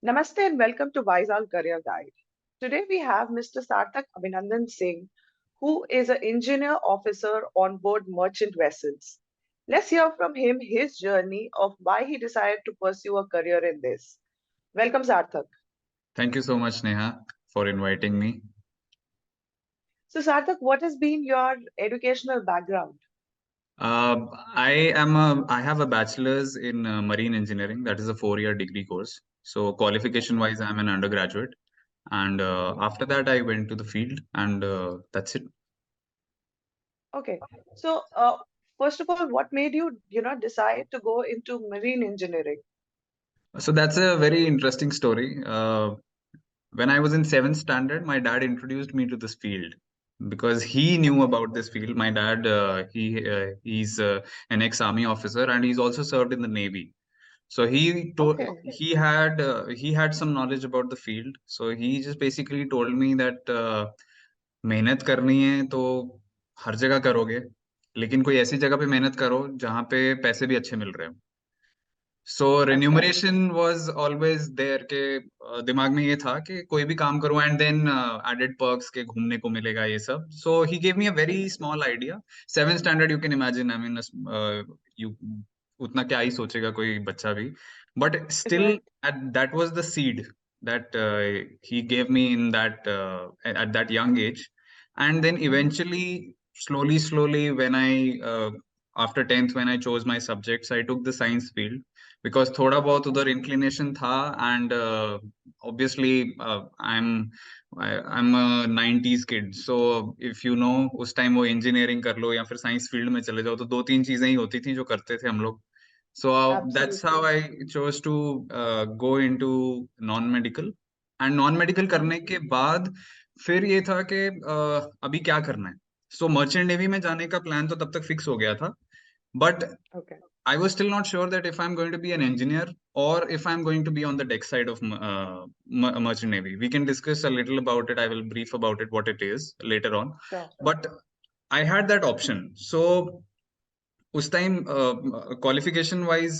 Namaste and welcome to Vaisal Career Guide. Today we have Mr. Sarthak Abhinandan Singh, who is an engineer officer on board merchant vessels. Let's hear from him his journey of why he decided to pursue a career in this. Welcome, Sarthak. Thank you so much, Neha, for inviting me. So, Sarthak, what has been your educational background? I have a bachelor's in marine engineering. That is a 4-year degree course. So qualification-wise, I'm an undergraduate. And after that, I went to the field, and that's it. Okay. So, first of all, what made you, decide to go into marine engineering? So that's a very interesting story. When I was in 7th standard, my dad introduced me to this field because he knew Okay. about this field. My dad, he's an ex-army officer, and he's also served in the Navy. So Okay. he had some knowledge about the field. So he just basically told me that मेहनत करनी है तो हर जगह करोगे, लेकिन कोई ऐसी जगह पे मेहनत करो जहाँ पे पैसे भी अच्छे मिल रहे हो. So Okay. Remuneration was always there के दिमाग में ये था कि कोई भी काम करूं एंड देन एडेड पर्क्स के घूमने को मिलेगा ये सब. So he gave me a very small idea. 7th standard, you can imagine, I mean you उतना क्या ही सोचेगा कोई बच्चा भी, but still Right. At that was the seed that he gave me in that at that young age. And then Mm-hmm. eventually, slowly when I after 10th, when I chose my subjects, I took the science field because थोड़ा बहुत Okay. उधर inclination था. And obviously I'm a 90s kid, so if you know, उस time वो engineering कर लो या फिर science field में चले जाओ तो दो तीन चीजें ही होती थी जो करते थे हम लोग. So that's how Absolutely. I chose to go into non-medical. And non-medical करने के बाद फिर ये था कि अभी क्या करना है. So merchant navy में जाने का प्लान तो तब तक फिक्स हो गया था, but Okay. I was still not sure that if I'm going to be an engineer or if I'm going to be on the deck side of merchant navy. We can discuss a little about it. I will brief about it, what it is later on. Sure. But I had that option. So उस time qualification wise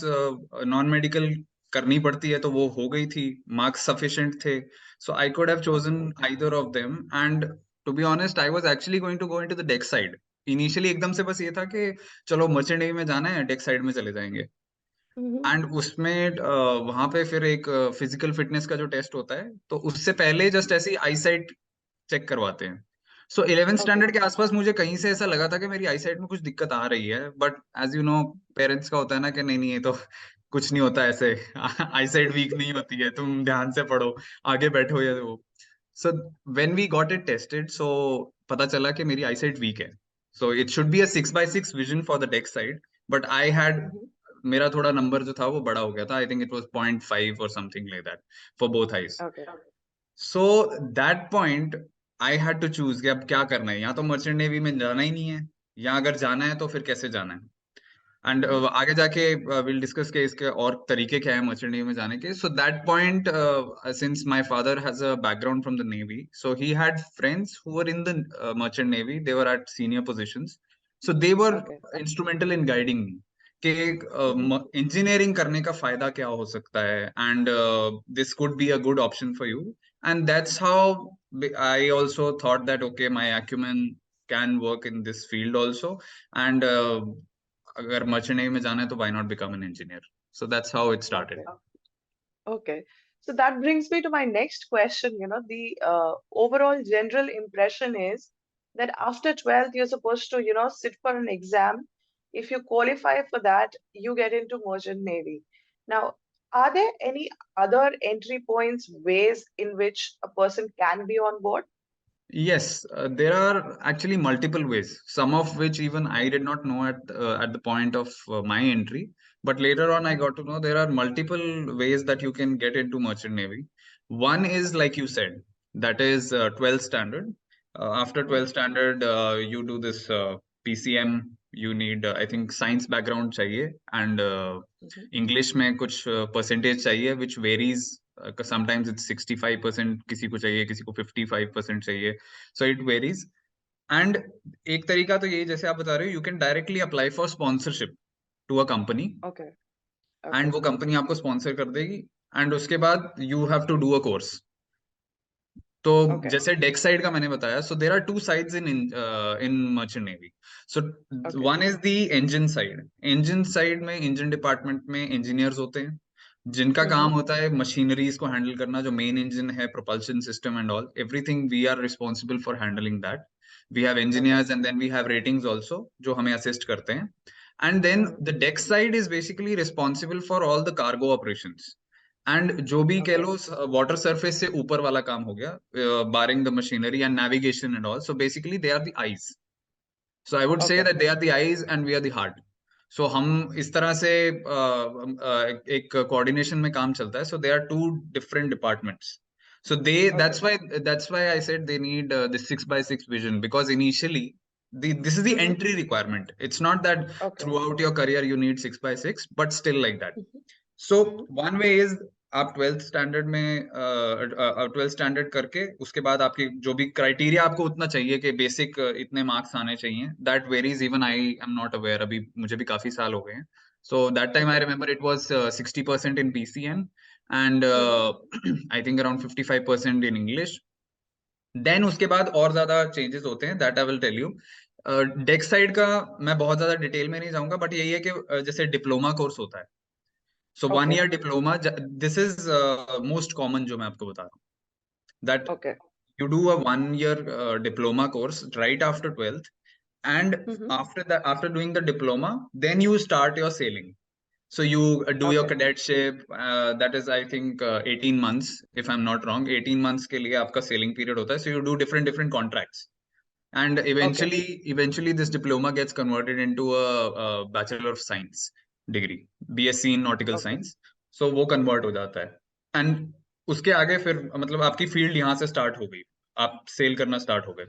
non medical करनी पड़ती है, तो वो हो गई थी, marks sufficient थे. So I could have chosen Okay. Either of them. And to be honest, I was actually going to go into the deck side. Initially एकदम से बस ये था कि चलो मर्चेंट नेवी में जाना है, डेक साइड में चले जाएंगे. Mm-hmm. एंड उसमें वहां पे फिर एक फिजिकल फिटनेस का जो टेस्ट होता है, तो उससे पहले जस्ट ऐसी आई साइट चेक करवाते हैं. सो 11th Okay. स्टैंडर्ड के आसपास मुझे कहीं से ऐसा लगा था कि मेरी आई साइट में कुछ दिक्कत आ रही है. But as you know, parents का होता है ना कि नहीं नहीं, ये तो कुछ नहीं होता ऐसे. आई साइट वीक नहीं होती है, तुम ध्यान से पढ़ो, आगे बैठो या वो. So when we got it tested, so पता चला कि मेरी आई साइट वीक है. So it should be a 6x6 vision for the deck side, but I had, Mm-hmm. मेरा थोड़ा नंबर जो था वो बड़ा हो गया था. आई थिंक इट वाज 0.5 और something like that for both eyes. Okay. So that point I had to choose कि अब क्या करना है. या तो मर्चेंट नेवी में जाना ही नहीं है, या अगर जाना है तो फिर कैसे जाना है. And Mm-hmm. आगे जाके विल डिस्कस के इसके और तरीके क्या है मर्चेंट नेवी में जाने के. सो that point, since my father has a background from the navy, so he had friends who were in the merchant navy. They were at senior positions. So they were Okay. Instrumental in guiding मी कि Mm-hmm. Engineering करने का फायदा क्या हो सकता है, and this could be a good option for you. And that's how I also thought that okay, my acumen can work in this field also. And अगर merchant navy में जाना है तो why not become an engineer. So that's how it started. Okay. Okay. So that brings me to my next question. The overall general impression is that after 12th, you're supposed to, sit for an exam. If you qualify for that, you get into Merchant Navy. Now, are there any other entry points, ways in which a person can be on board? Yes, there are actually multiple ways, some of which even I did not know at the point of my entry. But later on, I Mhm. got to know there are multiple ways that you can get into merchant navy. One is like you said, that is 12th standard. After 12th Mhm. standard, you do this PCM. You need, I think, science background चाहिए, and Mhm. English में कुछ percentage चाहिए, which varies. Sometimes it's 65%, किसी को चाहिए, किसी को 55% चाहिए. So it varies. And एक तरीका तो ये, जैसे आप बता रहे हो, you can directly apply for sponsorship to a company. Okay. And Okay. वो कंपनी आपको स्पॉन्सर कर देगी. एंड उसके बाद you have to do a course. तो Okay. जैसे डेक साइड का मैंने बताया, so there are two sides in in merchant navy. So Okay. One is the engine side. Engine side में इंजन डिपार्टमेंट में इंजीनियर्स होते हैं, जिनका काम Mm-hmm. होता है मशीनरीज को हैंडल करना, जो मेन इंजन है, propulsion system and all everything we are responsible for handling that. We have Okay. Engineers and then we have ratings also जो हमें असिस्ट करते हैं। And then Mm-hmm. The deck side is basically responsible for all the cargo operations. And जो भी कह Okay. लो water surface से ऊपर वाला काम हो गया, barring the machinery and navigation and all, so basically they are the eyes. So I would say Okay. That they are the eyes and we are the heart. So हम इस तरह से एक कोऑर्डिनेशन में काम चलता है। So they are two different departments. So they, Okay. that's why I said they need this 6x6 vision, because initially this is the Mm-hmm. entry requirement. It's not that Okay. throughout your career you need 6x6, but still like that. Mm-hmm. So Mm-hmm. One way is, आप twelfth standard में twelfth standard करके उसके बाद आपकी जो भी criteria आपको उतना चाहिए कि बेसिक इतने मार्क्स आने चाहिए, that varies. Even I am not aware, अभी मुझे भी काफी साल हो गए हैं। So that time I Okay. Remember it was 60% in PCM and Mm-hmm. I think around 55% in English. Then उसके बाद और ज्यादा चेंजेस होते हैं, that I will tell you. Deck side का मैं बहुत ज्यादा डिटेल में नहीं जाऊंगा, बट यही है कि जैसे डिप्लोमा कोर्स होता है। So one Okay. Year diploma, this is most common जो मैं आपको बता रहा हूँ, that Okay. you do a 1 year diploma course right after 12th, and Mm-hmm. after doing the diploma, then you start your sailing. So you do your Okay. cadetship, that is I think 18 months, if I'm not wrong, 18 months के लिए आपका sailing period होता है। So you do different contracts, and Okay. eventually this diploma gets converted into a bachelor of science degree, BSc in nautical Okay. science। So वो convert हो जाता है, and उसके आगे फिर मतलब आपकी फील्ड यहाँ से स्टार्ट हो गई, आप सेल करना स्टार्ट हो गए।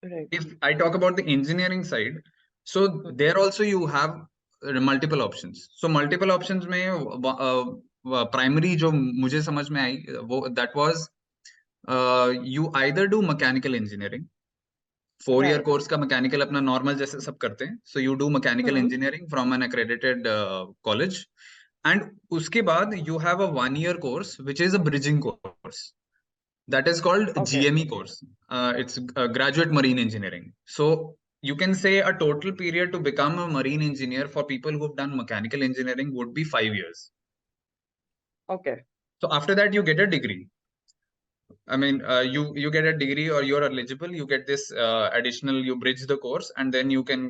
Right. If I talk about the engineering side, so Mm-hmm. there also you have multiple options। So multiple options में प्राइमरी जो मुझे समझ में आई वो that was, you either do mechanical engineering, 4 year Right. Course का मैकेनिकल अपना normal जैसे सब करते हैं। So you do mechanical Mm-hmm. Engineering from an accredited college, and उसके बाद you have a 1 year course which is a bridging course, that is called Okay. GME course। It's graduate marine engineering। So you can say a total period to become a marine engineer for people who've done mechanical engineering would be 5 years। Okay. So after that you get a degree, I mean, you get a degree or you're eligible, you get this additional, you bridge the course, and then you can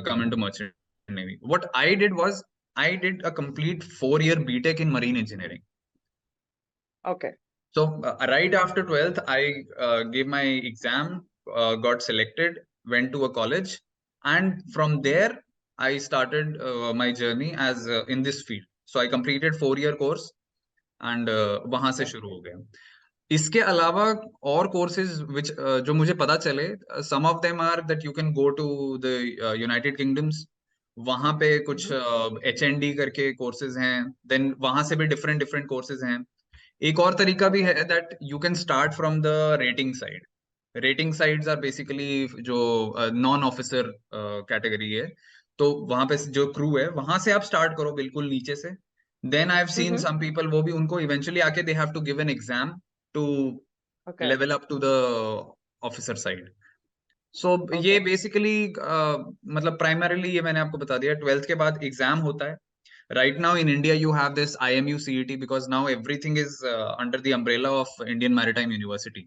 come into merchant navy। What I did was I did a complete 4 year BTech in marine engineering। Okay. So right after 12th, I gave my exam, got selected, went to a college, and from there I started my journey as in this field। So I completed 4 year course, and वहां से Okay. शुरू हो गया। इसके अलावा और courses which जो मुझे पता चले, some of them are that you can go to the United Kingdoms. वहां पे कुछ Mm-hmm. HND करके कोर्सेज हैं, देन वहां से भी डिफरेंट डिफरेंट कोर्सेज हैं। एक और तरीका भी Okay. है that you can start from the rating side. Rating sides are basically जो नॉन ऑफिसर कैटेगरी है, तो वहां पे जो क्रू है वहां से आप स्टार्ट करो बिल्कुल नीचे से। Then I have seen Mm-hmm. Some people, वो भी उनको इवेंचुअली आके they have to give an exam to Okay. Level up to the officer side. So ये Okay. बेसिकली मतलब प्राइमरीली ये मैंने आपको बता दिया। ट्वेल्थ के बाद एग्जाम होता है। Right now in India, you have this IMU CET, because now everything is under the umbrella of Indian Maritime University।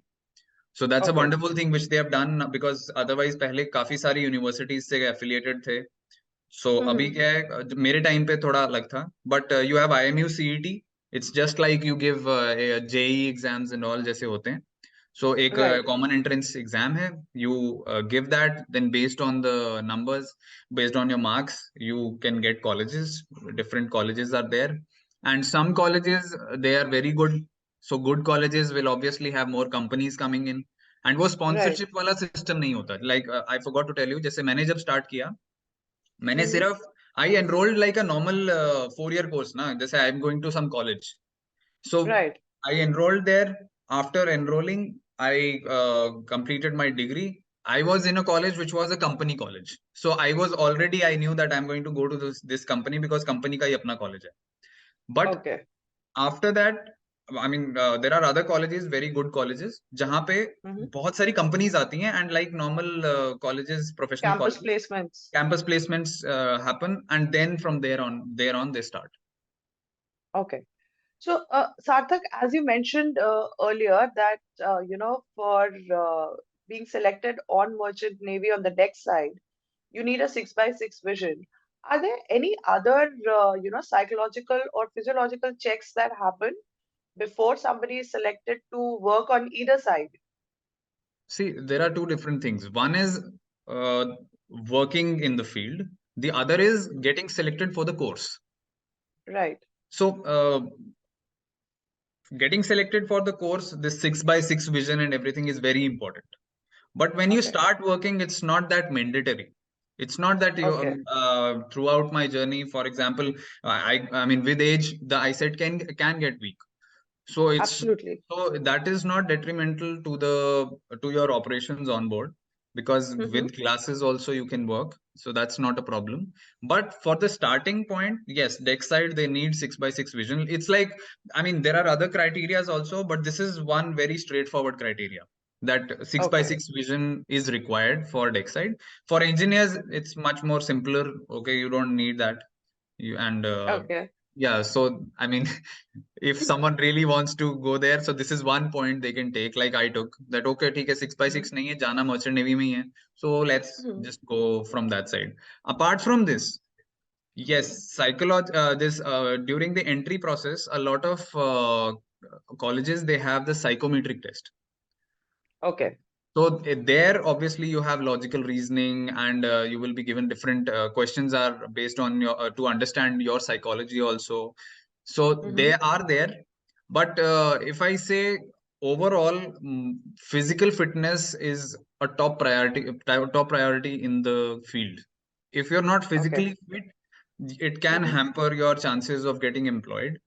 So that's a Okay. wonderful thing which they have done, because otherwise पहले काफी सारी universities से affiliated थे। So अभी Mm-hmm. क्या है, मेरे time पे थोड़ा अलग था, but you have IMU CET। It's just like you give JEE exams and all जैसे होते हैं। So एक Right. common entrance exam है, you give that, then based on the numbers, based on your marks, you can get colleges। Different colleges are there, and some colleges they are very good। So good colleges will obviously have more companies coming in, and वो Right. sponsorship वाला system नहीं होता। Like I forgot to tell you, जैसे मैंने जब start किया, मैंने Mm-hmm. सिर्फ I enrolled like a normal 4 year course ना, जैसे I am going to some college. So Right. I enrolled there. After enrolling I completed my degree। I was in a college which was a company college, so I was already, I knew that I'm going to go to this company because company का ही अपना college है। But Okay. after that, I mean, there are other colleges, very good colleges, जहाँ पे Hmm. बहुत सारी companies आती हैं, and like normal colleges, professional Campus colleges, placements. campus placements happen, and then from there on they start. Okay. So, Sarthak, as you mentioned earlier, that for being selected on Merchant Navy on the deck side, you need a 6 by 6 vision. Are there any other, psychological or physiological checks that happen before somebody is selected to work on either side? See, there are two different things. One is uh, working in the field. The other is getting selected for the course. Right. So, getting selected for the course, this 6 by 6 vision and everything is very important. But when you Okay. start working, it's not that mandatory. It's not that you Okay. throughout my journey, for example, I mean, with age, the eyesight can get weak. So it's Absolutely. so that is not detrimental to the to your operations on board, because Mm-hmm. with glasses also you can work. So that's not a problem. But for the starting point, yes, deck side they need 6 by 6 vision. It's like, I mean, there are other criterias also, but this is one very straightforward criteria that six by Okay. six vision is required for deck side. For engineers, it's much more simpler. Okay, you don't need that. You and Okay. yeah, so I mean, if someone really wants to go there, so this is one point they can take, like I took that. Okay, ठीक है, 6 by 6 नहीं है, जाना merchant navy में ही है, so let's Mm-hmm. just go from that side. Apart from this, yes, psychology, this during the entry process, a lot of colleges they have the psychometric test. Okay. So there, obviously, you have logical reasoning, and you will be given different questions are based on your to understand your psychology also. So Mm-hmm. they are there, but if I say overall, physical fitness is a top priority in the field. If you're not Okay. physically fit, it can Mm-hmm. hamper your chances of getting employed.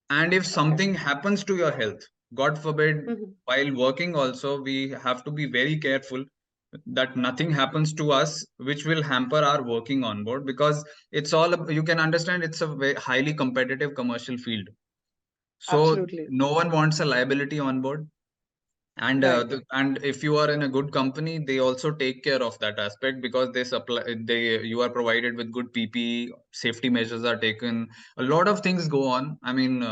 And if Okay. something happens to your health, God forbid, Mm-hmm. while working also, we have to be very careful that nothing happens to us which will hamper our working on board, because it's all, you can understand, it's a very highly competitive commercial field. So Absolutely. no one wants a liability on board. And Right. and if you are in a good company, they also take care of that aspect, because they you are provided with good PPE, safety measures are taken, a lot of things go on. I mean,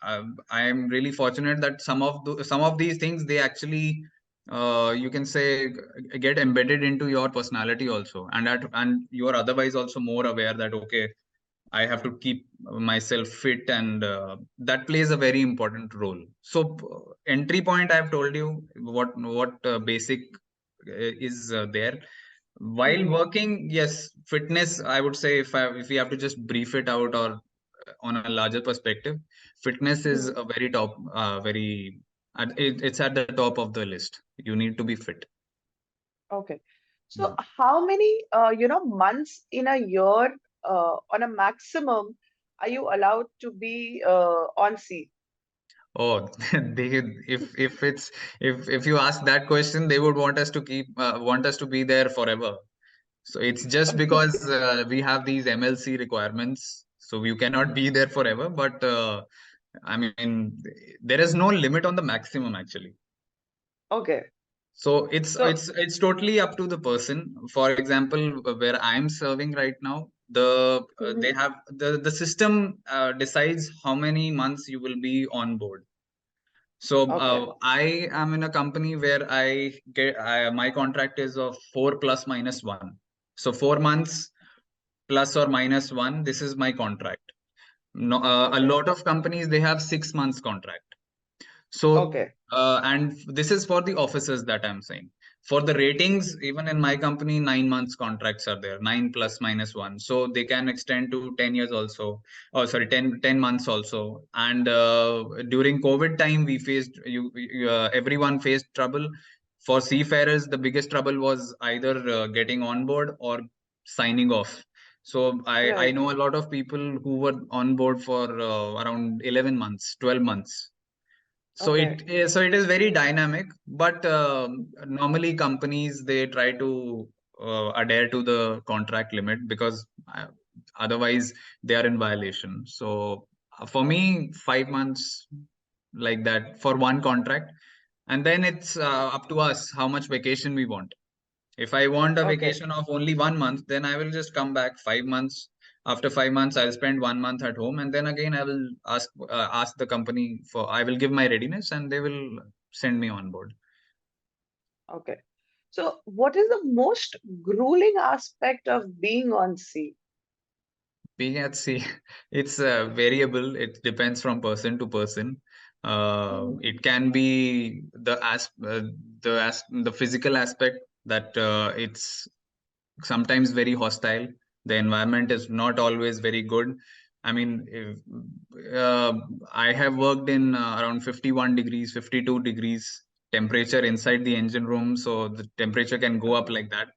I am really fortunate that some of these things they actually you can say get embedded into your personality also, and you are otherwise also more aware that okay, I have to keep myself fit, and that plays a very important role. So entry point, I've told you what basic is there. While Mm-hmm. working, yes, fitness. I would say if we have to just brief it out, or on a larger perspective, fitness is Mm-hmm. a very top, it's at the top of the list. You need to be fit. Okay. So how many, months in a year, on a maximum, are you allowed to be on sea? Oh, they if you ask that question, they would want us to want us to be there forever. So it's just because we have these MLC requirements, so you cannot be there forever. But I mean, there is no limit on the maximum actually. Okay. So So, it's totally up to the person. For example, where I'm serving right now, they mhm. have the system decides how many months you will be on board. So Okay. I am in a company where my contract is of 4 ± 1. So 4 months plus or minus one. This is my contract. No, a Okay. lot of companies they have 6 months contract. So, Okay. and this is for the officers that I'm saying. For the ratings, even in my company, 9 months contracts are there, 9 ± 1. So they can extend to 10 years also. Oh, sorry, 10 months also. And during COVID time, we faced, everyone faced trouble. For seafarers, the biggest trouble was either getting on board or signing off. So I Right. know a lot of people who were on board for around 11 months, 12 months. So Okay. it is very dynamic, but normally companies they try to adhere to the contract limit, because otherwise they are in violation. So For me, 5 months, like that, for one contract. And then it's up to us how much vacation we want. If I want a Okay. vacation of only 1 month, then I will just come back 5 months. After 5 months, I'll spend 1 month at home, and then again I will ask the company for. I will give my readiness, and they will send me on board. Okay. So, what is the most grueling aspect of being on sea? Being at sea, it's variable. It depends from person to person. Hmm. It can be the physical aspect that it's sometimes very hostile. The environment is not always very good. I mean, uh, I have worked in around 51 degrees, 52 degrees temperature inside the engine room, so the temperature can go up Okay. like that.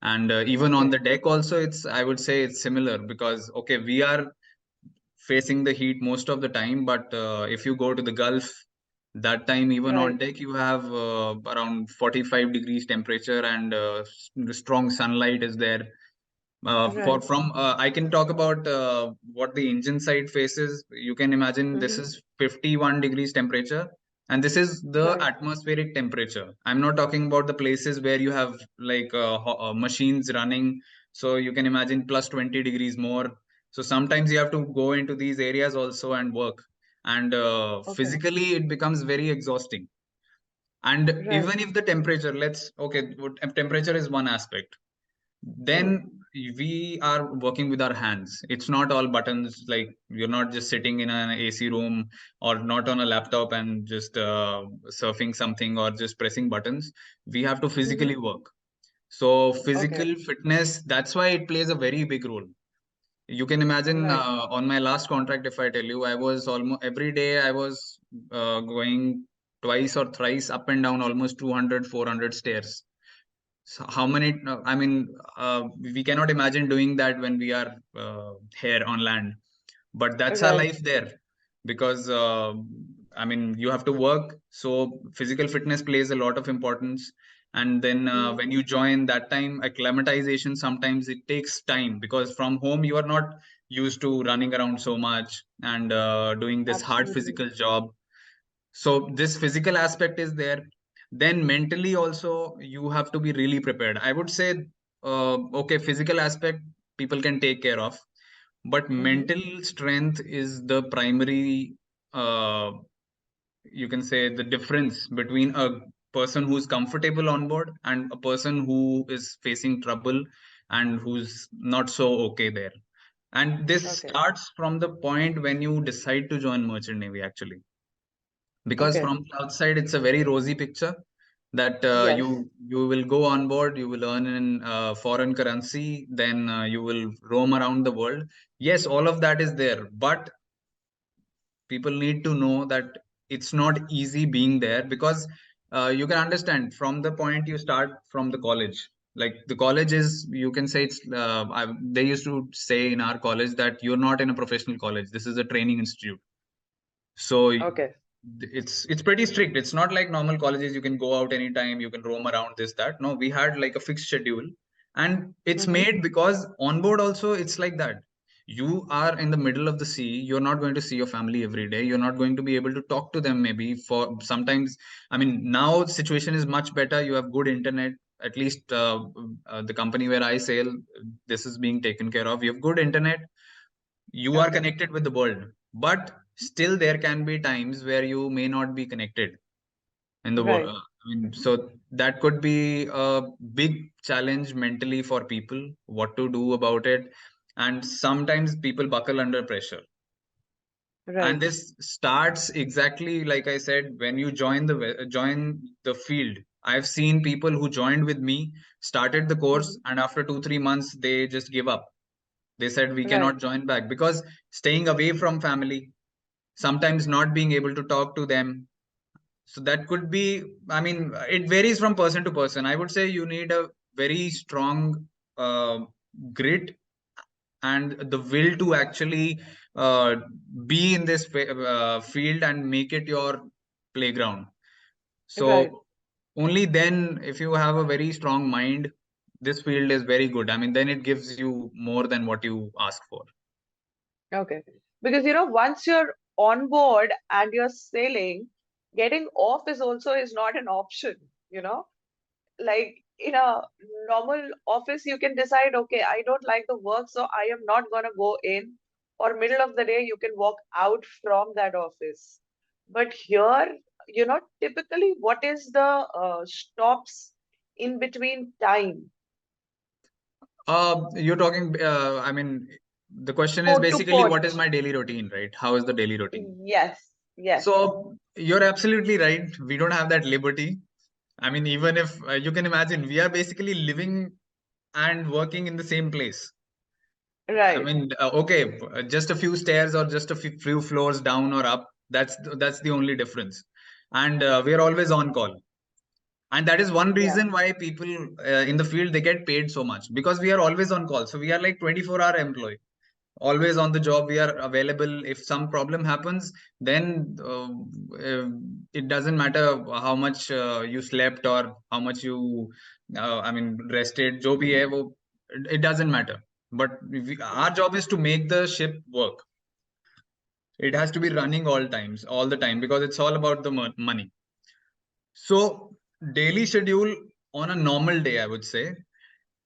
And even on Okay. the deck also, I would say it's similar, because okay, we are facing the heat most of the time, but if you go to the Gulf, that time even on Right. deck you have around 45 degrees temperature, and strong sunlight is there. For Right. from I can talk about what the engine side faces. You can imagine this Hmm. is 51 degrees temperature, and this is the Right. atmospheric temperature. I'm not talking about the places where you have like machines running. So you can imagine plus 20 degrees more. So sometimes you have to go into these areas also and work, and Okay. physically it becomes very exhausting. And Right. even if the temperature, let's okay, temperature is one aspect, Hmm. then we are working with our hands. It's not all buttons. Like, you're not just sitting in an AC room, or not on a laptop and just surfing something or just pressing buttons. We have to physically Hmm. work. So Okay. physical fitness, that's why it plays a very big role. You can imagine Right. on my last contract, if I tell you, I was almost every day I was going twice or thrice up and down almost 200, 400 stairs. So how many? I mean, we cannot imagine doing that when we are here on land, but that's our Right. life there, because I mean, you have to work. So physical fitness plays a lot of importance. And then Hmm. when you join that time, acclimatization, sometimes it takes time, because from home you are not used to running around so much and doing this hard Absolutely. physical job. So this physical aspect is there. Then mentally also you have to be really prepared. I would say okay, physical aspect people can take care of, but Hmm. mental strength is the primary, uh, you can say, the difference between a person who's comfortable on board and a person who is facing trouble and who's not so okay there. And this Okay. starts from the point when you decide to join merchant navy, actually, because Okay. from the outside it's a very rosy picture that Yes. you will go on board, you will earn in foreign currency, then you will roam around the world. Yes, all of that is there, but people need to know that it's not easy being there, because you can understand from the point you start from the college. Like, the college is, you can say, it's they used to say in our college that you're not in a professional college, this is a training institute. So Okay. it's pretty strict. It's not like normal colleges, you can go out anytime, you can roam around, this that. No, we had like a fixed schedule, and it's Hmm. made because on board also it's like that. You are in the middle of the sea, you're not going to see your family every day, you're not going to be able to talk to them maybe for sometimes. I mean, now the situation is much better, you have good internet. At least the company where I sail, this is being taken care of. You have good internet, you are Okay. connected with the world, but still there can be times where you may not be connected in the world. Right. I mean, so that could be a big challenge mentally for people, what to do about it. And sometimes people buckle under pressure, and Right. this starts exactly like I said, when you join the field. I've seen people who joined with me, started the course, Hmm. and after 2 3 months they just give up. They said we Right. cannot join back, because staying away from family, sometimes not being able to talk to them. So that could be, I mean, it varies from person to person. I would say you need a very strong uh, grit and the will to actually uh, be in this field and make it your playground. Right. So only then, if you have a very strong mind, this field is very good. I mean, then it gives you more than what you ask for. Okay. Because, once you're on board and you're sailing, getting off is not an option, you know? Like in a normal office, you can decide, okay, I don't like the work, so I am not going to go in. Or middle of the day, you can walk out from that office. But here, typically, what is the stops in between time? You're talking, I mean, the question is Port to basically port. what is my daily routine, right? How is the daily routine? Yes, yes. So you're absolutely right. We don't have that liberty. I mean, even if you can imagine, we are basically living and working in the same place. I Right. mean, okay, just a few stairs or just a few floors down or up. That's the only difference. And we are always on call. And that is one Yeah. reason why people in the field they get paid so much because we are always on call. So we are like 24-hour employee, always on the job. We are available. If some problem happens, then it doesn't matter how much you slept or how much you, I mean, rested. जो भी है वो, it doesn't matter. But our Mhm. job is to make the ship work. It has to be running all the time, because it's all about the money. So daily schedule on a normal day, I would say,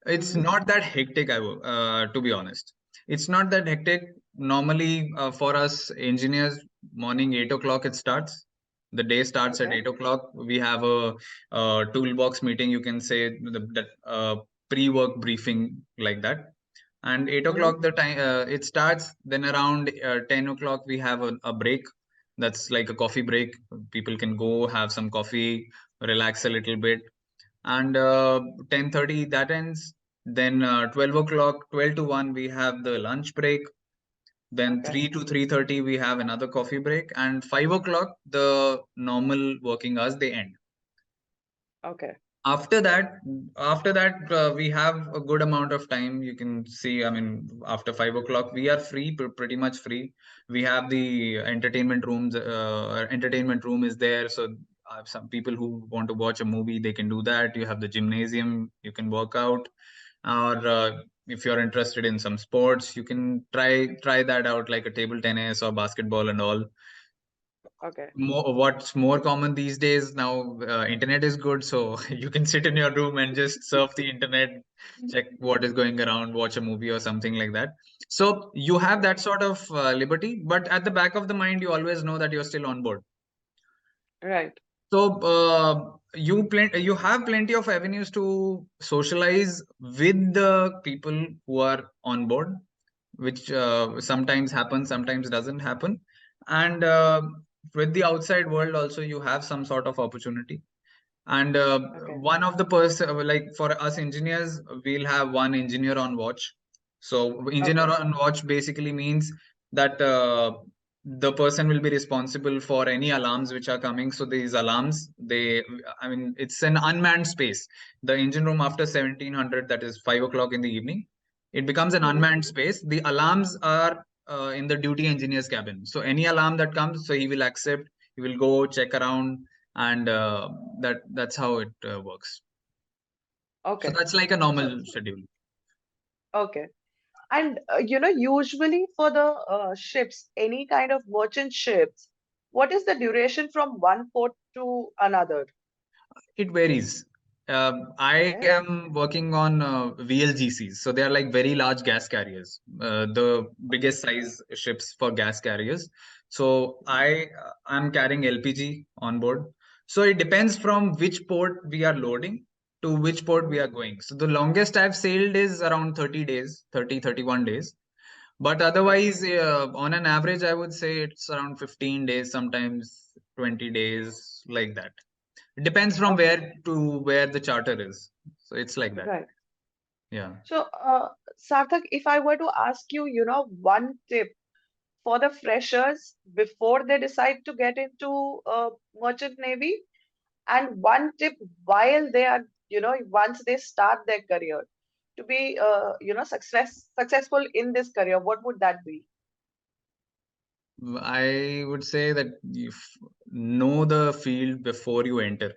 it's Mhm. not that hectic. To be honest, it's not that hectic. Normally, for us engineers, morning 8 o'clock it starts. The day starts at Okay. 8 o'clock. We have a toolbox meeting. You can say that pre-work briefing like that. And 8 o'clock Mhm. the time it starts. Then around 10 o'clock we have a break. That's like a coffee break. People can go have some coffee, relax a little bit, and 10:30 that ends. Then 12 o'clock, 12 to 1 we have the lunch break. Then Okay. 3 to 3:30 we have another coffee break, and 5 o'clock the normal working hours they end. Okay. After that we have a good amount of time. You can see, I mean, after 5 o'clock we are free, pretty much free. We have the entertainment room is there, so some people who want to watch a movie, they can do that. You have the gymnasium, you can work out, or if you're interested in some sports, you can try that out, like a table tennis or basketball and all. Okay. What's more common these days now, internet is good, so you can sit in your room and just surf the internet, check what is going around, watch a movie or something like that. So you have Okay. that sort of liberty, but at the back of the mind you always know that you're still on board. Right. So you have plenty of avenues to socialize with the people who are on board, which sometimes happens, sometimes doesn't happen. And with the outside world also, you have some sort of opportunity. And Okay. one of the person, like for us engineers, we'll have one engineer on watch. So engineer Okay. on watch basically means that the person will be responsible for any alarms which are coming. So these alarms, I mean, it's an unmanned space. The engine room after 1700, that is 5 o'clock in the evening, it becomes an Mhm. unmanned space. The alarms are in the duty engineer's cabin. So any alarm that comes, so he will accept, he will go check around, and that's how it works. So Okay. that's like a So, normal schedule. okay. And usually for the ships, any kind of merchant ships, what is the duration from one port to another? It varies. I Okay. am working on VLGCs, so they are like very large gas carriers, the Okay. biggest size ships for gas carriers. So I'm carrying LPG on board. So it depends from which port we are loading to which port we Mhm. are going. So the longest I've sailed is around 30 days, 31 days. But Okay. otherwise, on an average, I would say it's around 15 days, sometimes 20 days, like that. It depends from Okay. where to where the charter is. So it's like that. Right. Yeah. So, Sarthak, if I were to ask you, one tip for the freshers before they decide to get into merchant navy, and one tip while they are, once they start their career to be, successful in this career, what would that be? I would say that you know the field before you enter.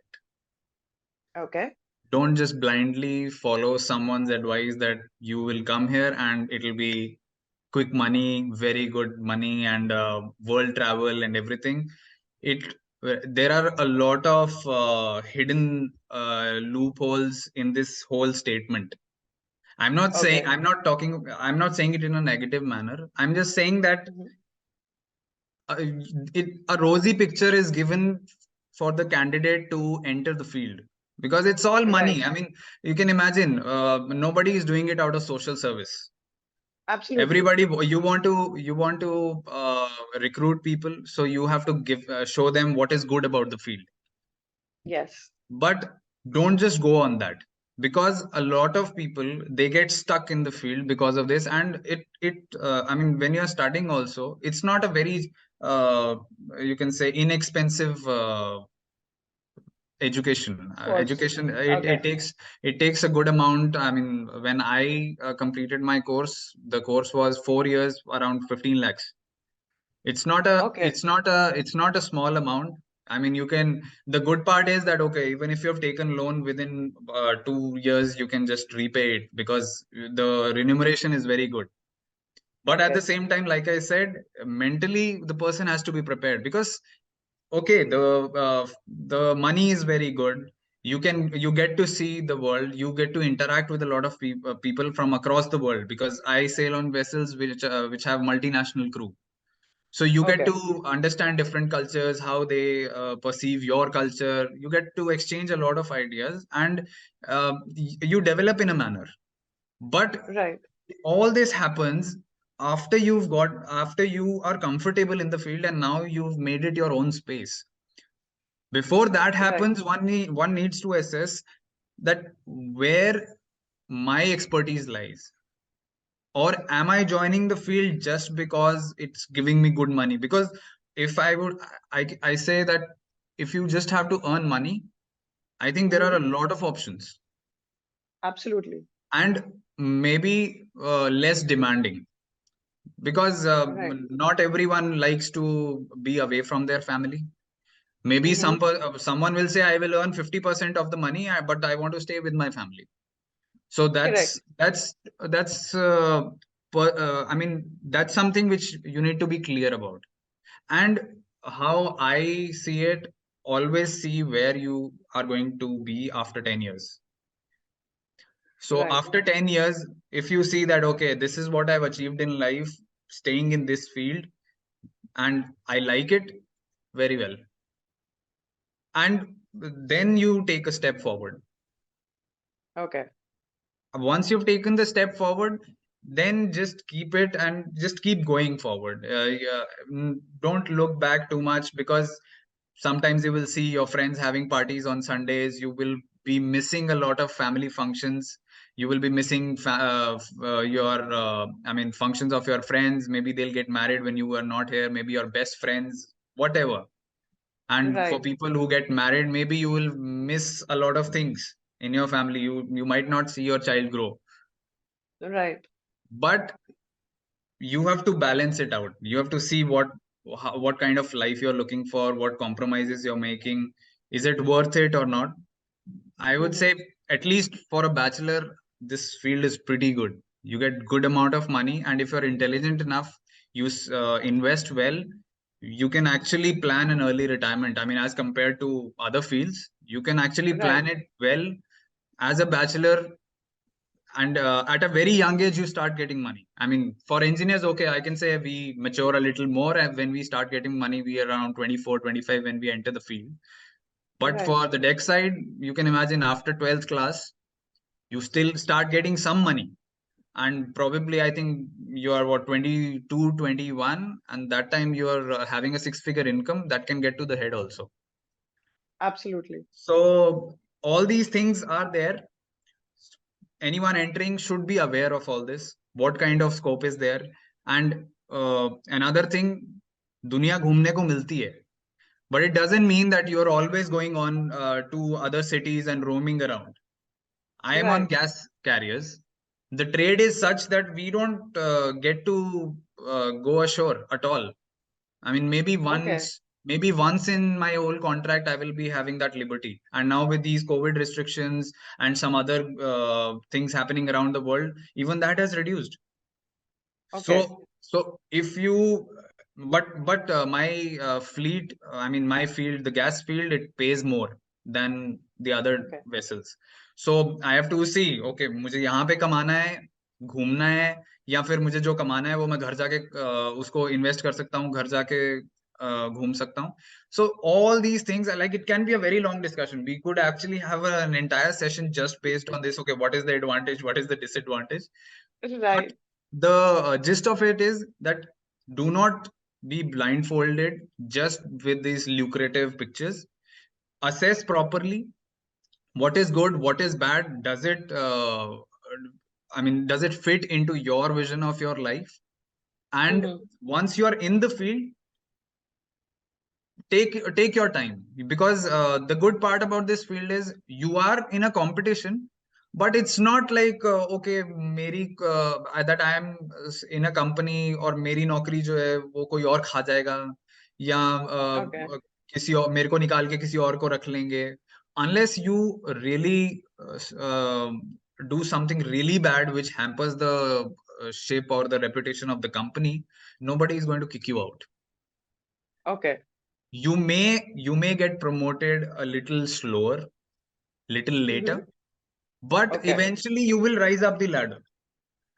Okay. Don't just blindly follow someone's advice that you will come here and it'll be quick money, very good money, and world travel and everything. It There are a lot of hidden loopholes in this whole statement. Okay. I'm not saying it in a negative manner. I'm just saying that Hmm. uh, a rosy picture is given for the candidate to enter the field, because it's all money. Right. I mean, you can imagine, nobody is doing it out of social service. Absolutely. Everybody, you want to recruit people, so you have to show them what is good about the field. Yes. But don't just go on that, because a lot of people, they get stuck in the field because of this. And I mean, when you're starting also, it's not a very uh, you can say inexpensive education. Course. It Okay. takes a good amount. I mean, when I completed my course, the course was 4 years, around 15 lakhs. Okay. It's not a small amount. I mean, you can, the good part is that, okay, even if you have taken loan within 2 years, you can just repay it, because the remuneration is very good. But at the Okay. same time, like I said, mentally the person has to be prepared, because okay, the money is very good. You get to see the world, you get to interact with a lot of people from across the world, because I sail on vessels which have multinational crew. So you get Okay. to understand different cultures, how they perceive your culture. You get to exchange a lot of ideas, and you develop in a manner. But Right. all this happens after you are comfortable in the field, and now you've made it your own space. Before that Right. happens, one needs to assess that where my expertise lies, or am I joining the field just because it's giving me good money? Because if I would, I say that if you just have to earn money, I think there are Hmm. a lot of options, Absolutely. and maybe less demanding, because Right. not everyone likes to be away from their family. Maybe Hmm. someone will say, I will earn 50% of the money, but I want to stay with my family. So Correct. that's I mean, that's something which you need to be clear about. And how I see it, always see where you are going to be after 10 years. So Right. after 10 years, if you see that, okay, this is what I've achieved in life, staying in this field, and I like it very well, and then you take a step forward. Okay. Once you've taken the step forward, then just keep it and just keep going forward. Yeah, don't look back too much, because sometimes you will see your friends having parties on Sundays. You will be missing a lot of family functions. You will be missing your I mean, functions of your friends. Maybe they'll get married when you are not here, maybe your best friends, whatever. And for Right. people who get married, maybe you will miss a lot of things in your family. You might not see your child grow. Right. But you have to balance it out. You have to see what kind of life you're looking for, what compromises you're making. Is it worth it or not? I would Hmm. say, at least for a bachelor, this field is pretty good. You get good amount of money, and if you're intelligent enough, you invest well, you can actually plan an early retirement. I mean, as compared to other fields, you can actually Right. plan it well as a bachelor. And at a very young age, you start getting money. I mean, for engineers, okay, I can say we mature a little more, and when we start getting money, we are around 24, 25 when we enter the field. But Right. for the deck side, you can imagine, after 12th class, you still start getting some money. And probably, I think you are what, 22, 21, and that time you are having a six-figure income that can get to the head also. Absolutely. So all these things are there. Anyone entering should be aware of all this, what kind of scope is there. And another thing, दुनिया घूमने को मिलती है, but it doesn't mean that you're always going on to other cities and roaming around. I am on Right. gas carriers. The trade is such that we don't get to go ashore at all. I mean, Okay. maybe once in my whole contract, I will be having that liberty. And now with these COVID restrictions and some other things happening around the world, even that has reduced. Okay. So if you, but my fleet, I mean my field, the gas field, it pays more than the other Okay. vessels. So I have to see, okay, मुझे यहाँ पे कमाना है, घूमना है, या फिर मुझे जो कमाना है वो मैं घर जाके उसको इन्वेस्ट कर सकता हूँ, घर जाके घूम सकता हूँ. So all these things, like it can be a very long discussion. We could actually have an entire session just based on this. Okay, what is the advantage? What is the disadvantage? But Right. the gist of it is that do not be blindfolded just with these lucrative pictures. Assess properly what is good, what is bad. Does it, I mean, does it fit into your vision of your life? And Mm-hmm. once you are in the field, take your time, because the good part about this field is you are in a competition, but it's not like okay, मेरी that I am in a company, और मेरी नौकरी जो है वो कोई और खा जाएगा, या Okay. किसी और मेरे को निकाल के किसी और को रख लेंगे. Unless you really do something really bad which hampers the shape or the reputation of the company, nobody is going to kick you out. Okay. You may get promoted a little slower, little later, Mm-hmm. but Okay. eventually you will rise up the ladder.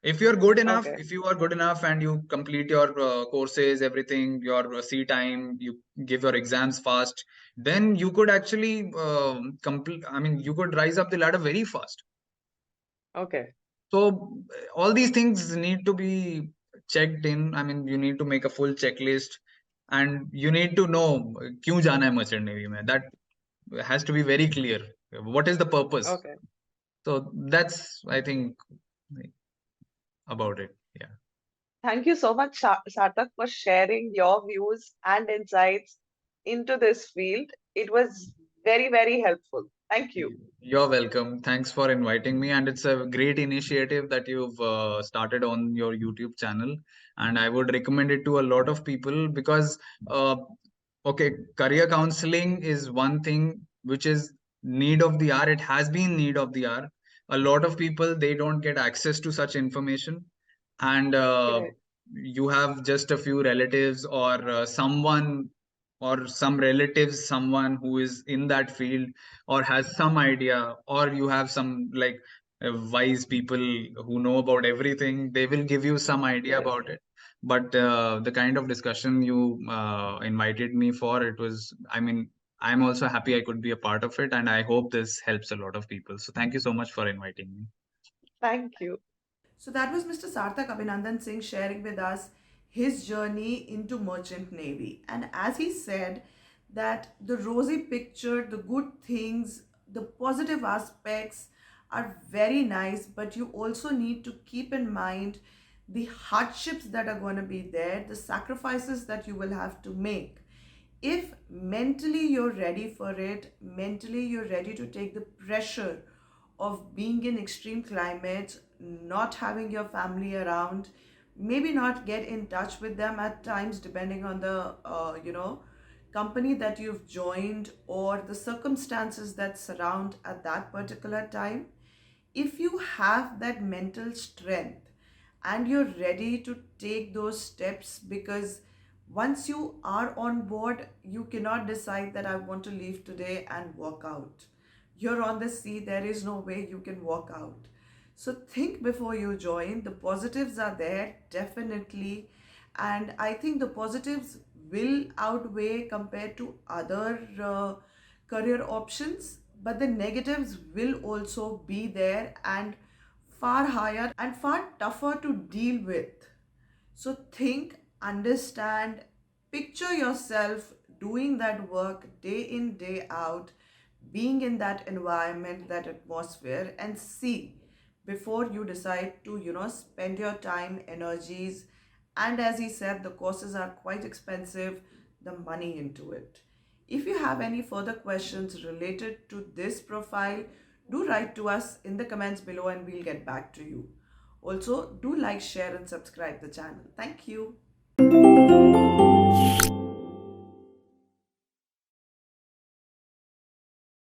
If you're good enough, Okay. if you are good enough and you complete your courses, everything, your C time, you give your exams fast, then you could actually complete, I mean, you could rise up the ladder very fast. Okay. So all these things need to be checked in. I mean, you need to make a full checklist, and you need to know क्यों जाना है merchant navy में. That has to be very clear. What is the purpose? Okay. So that's, I think, about it. Yeah. Thank you so much, Sarthak, for sharing your views and insights into this field. It was very, very helpful. Thank you. You're welcome. Thanks for inviting me. And it's a great initiative that you've started on your YouTube channel. And I would recommend it to a lot of people because, uh, okay, career counseling is one thing which is need of the hour. It has been need of the hour. A lot of people, they don't get access to such information. And Correct. you have just a few relatives or someone or some relatives, someone who is in that field or has some idea, or you have some like wise people who know about everything, they will give you some idea Yes. about it. But the kind of discussion you invited me for, it was, I mean, I'm also happy I could be a part of it, and I hope this helps a lot of people. So thank you so much for inviting me. Thank you. So that was Mr. Sarthak Abhinandan Singh sharing with us his journey into Merchant Navy. And as he said, that the rosy picture, the good things, the positive aspects are very nice, but you also need to keep in mind the hardships that are going to be there, the sacrifices that you will have to make. If mentally you're ready for it, mentally you're ready to take the pressure of being in extreme climates, not having your family around, maybe not get in touch with them at times, depending on the company that you've joined or the circumstances that surround at that particular time. If you have that mental strength and you're ready to take those steps, because once you are on board, you cannot decide that I want to leave today and walk out. You're on the sea, there is no way you can walk out. So think before you join. The positives are there, definitely. And I think the positives will outweigh compared to other career options, but the negatives will also be there and far higher and far tougher to deal with. So think, understand, picture yourself doing that work day in, day out, being in that environment, that atmosphere, and see before you decide to, spend your time, energies, and as he said, the courses are quite expensive, the money into it. If you have any further questions related to this profile, do write to us in the comments below and we'll get back to you. Also, do like, share, and subscribe the channel. Thank you.